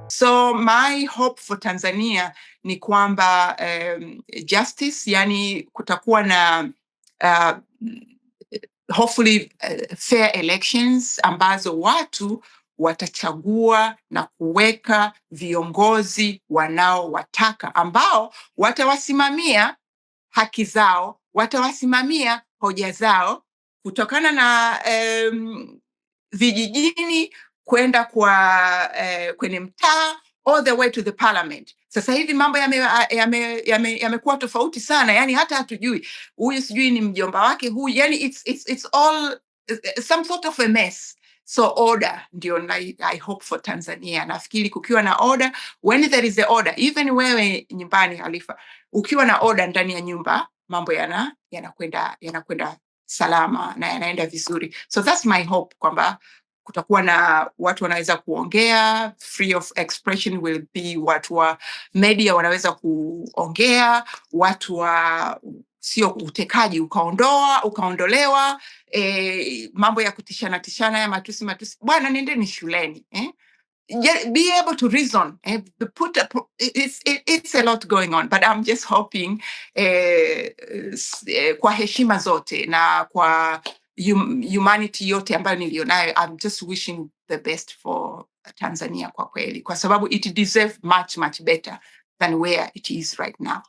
So my hope for Tanzania ni kwamba justice, yani kutakuwa na uh, hopefully fair elections ambazo watu watachagua na kuweka viongozi wanaowataka ambao watawasimamia haki zao, watawasimamia hoja zao kutokana na vijijini kwenda kwenye mtaa all the way to the parliament. Sasa hivi mambo yamekuwa tofauti sana, yani hata hatujui huyu sijui ni mjomba wake huyu, yani it's all some sort of a mess. So order ndio I hope for Tanzania. Nafikiri kukiwa na order, when there is a order, even wewe nyumbani Halifa, ukiwa na order ndani ya nyumba, mambo yanakwenda salama na yanaenda vizuri. So that's my hope, kwamba kutakuwa na watu wanaweza kuongea, free of expression will be, watu wa media wanaweza kuongea, watu wa sio utekaji ukaondolewa, mambo ya kutishana ya matusi, bwana nendeni shuleni, be able to reason, it's a lot going on, but I'm just hoping kwa heshima zote na kwa humanity yote ambayo nilionayo, I'm just wishing the best for Tanzania kwa kweli, kwa sababu it deserves much better than where it is right now.